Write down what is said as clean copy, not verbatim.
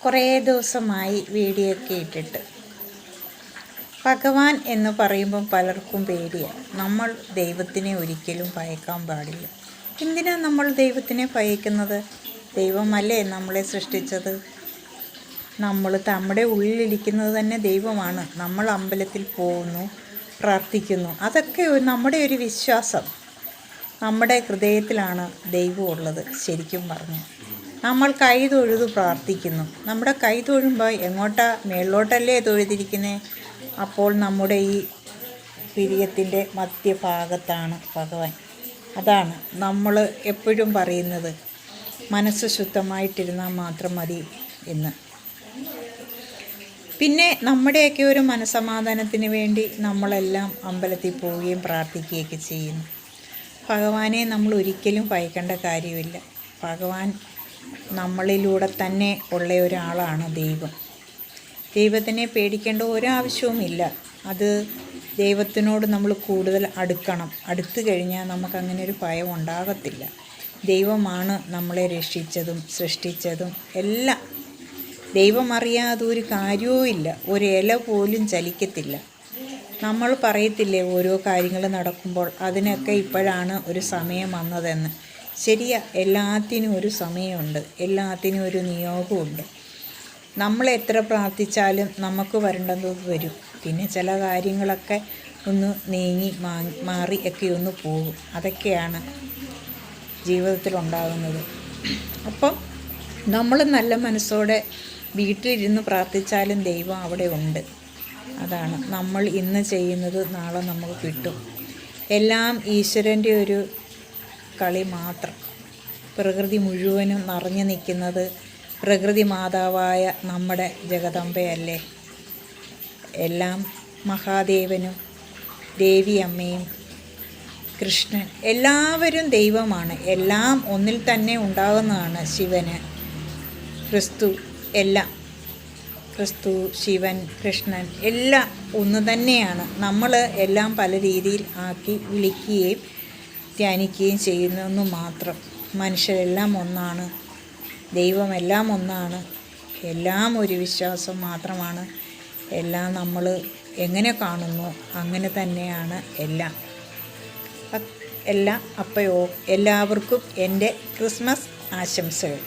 കുറേ ദിവസമായി വീഡിയോ ഒക്കെ ഇട്ടിട്ട്. ഭഗവാൻ എന്ന് പറയുമ്പം പലർക്കും പേടിയാണ്. നമ്മൾ ദൈവത്തിനെ ഒരിക്കലും ഭയക്കാൻ പാടില്ല. എന്തിനാണ് നമ്മൾ ദൈവത്തിനെ ഭയക്കുന്നത്? ദൈവമല്ലേ നമ്മളെ സൃഷ്ടിച്ചത്. നമ്മുടെ ഉള്ളിലിരിക്കുന്നത് തന്നെ ദൈവമാണ്. നമ്മൾ അമ്പലത്തിൽ പോകുന്നു, പ്രാർത്ഥിക്കുന്നു, അതൊക്കെ നമ്മുടെ ഒരു വിശ്വാസം. നമ്മുടെ ഹൃദയത്തിലാണ് ദൈവമുള്ളത്. ശരിക്കും പറഞ്ഞു നമ്മൾ കൈ തൊഴുത് പ്രാർത്ഥിക്കുന്നു. നമ്മുടെ കൈ തൊഴുമ്പോൾ എങ്ങോട്ടാ? മേളിലോട്ടല്ലേ തൊഴുതിരിക്കുന്നത്. അപ്പോൾ നമ്മുടെ ഈ പിരിയത്തിൻ്റെ മധ്യഭാഗത്താണ് ഭഗവാൻ. അതാണ് നമ്മൾ എപ്പോഴും പറയുന്നത്, മനസ്സ് ശുദ്ധമായിട്ടിരുന്നാൽ മാത്രം മതി എന്ന്. പിന്നെ നമ്മുടെയൊക്കെ ഒരു മനസ്സമാധാനത്തിന് വേണ്ടി നമ്മളെല്ലാം അമ്പലത്തിൽ പോവുകയും പ്രാർത്ഥിക്കുകയൊക്കെ ചെയ്യുന്നു. ഭഗവാനെ നമ്മൾ ഒരിക്കലും ഭയക്കേണ്ട കാര്യമില്ല. ഭഗവാൻ നമ്മളിലൂടെ തന്നെ ഉള്ള ഒരാളാണ് ദൈവം. ദൈവത്തിനെ പേടിക്കേണ്ട ഒരാവശ്യവുമില്ല. അത് ദൈവത്തിനോട് നമ്മൾ കൂടുതൽ അടുക്കണം. അടുത്തു കഴിഞ്ഞാൽ നമുക്കങ്ങനെ ഒരു ഭയം ഉണ്ടാകത്തില്ല. ദൈവമാണ് നമ്മളെ രക്ഷിച്ചതും സൃഷ്ടിച്ചതും എല്ലാം. ദൈവം അറിയാതെ ഒരു കാര്യവും ഇല്ല. ഒരു ഇല പോലും ചലിക്കത്തില്ല. നമ്മൾ പറയത്തില്ലേ ഓരോ കാര്യങ്ങൾ നടക്കുമ്പോൾ അതിനൊക്കെ ഇപ്പോഴാണ് ഒരു സമയം വന്നതെന്ന്. ശരിയാ, എല്ലാത്തിനും ഒരു സമയമുണ്ട്, എല്ലാത്തിനും ഒരു നിയോഗമുണ്ട്. നമ്മൾ എത്ര പ്രാർത്ഥിച്ചാലും നമുക്ക് വരേണ്ടത് വരും. പിന്നെ ചില കാര്യങ്ങളൊക്കെ ഒന്ന് നീങ്ങി മാറി ഒക്കെ ഒന്ന് പോകും. അതൊക്കെയാണ് ജീവിതത്തിലുണ്ടാകുന്നത്. അപ്പം നമ്മൾ നല്ല മനസ്സോടെ വീട്ടിലിരുന്ന് പ്രാർത്ഥിച്ചാലും ദൈവം അവിടെ ഉണ്ട്. അതാണ് നമ്മൾ ഇന്ന് ചെയ്യുന്നത് നാളെ നമുക്ക് കിട്ടും. എല്ലാം ഈശ്വരൻ്റെ ഒരു കളി മാത്രം. പ്രകൃതി മുഴുവനും നിറഞ്ഞു നിൽക്കുന്നത് പ്രകൃതി മാതാവായ നമ്മുടെ ജഗദംബയല്ലേ. എല്ലാം മഹാദേവനും ദേവിയമ്മയും കൃഷ്ണൻ എല്ലാവരും ദൈവമാണ്. എല്ലാം ഒന്നിൽ തന്നെ ഉണ്ടാകുന്നതാണ്. ശിവന്, ക്രിസ്തു, എല്ലാം ക്രിസ്തു, ശിവൻ, കൃഷ്ണൻ എല്ലാം ഒന്ന് തന്നെയാണ്. നമ്മൾ എല്ലാം പല രീതിയിൽ ആക്കി വിളിക്കുകയും ധ്യാനിക്കുകയും ചെയ്യുന്നതെന്ന് മാത്രം. മനുഷ്യരെല്ലാം ഒന്നാണ്, ദൈവമെല്ലാം ഒന്നാണ്. എല്ലാം ഒരു വിശ്വാസം മാത്രമാണ്. എല്ലാം നമ്മൾ എങ്ങനെ കാണുന്നു അങ്ങനെ തന്നെയാണ് എല്ലാം. അപ്പോഴോ എല്ലാവർക്കും എൻ്റെ ക്രിസ്മസ് ആശംസകൾ.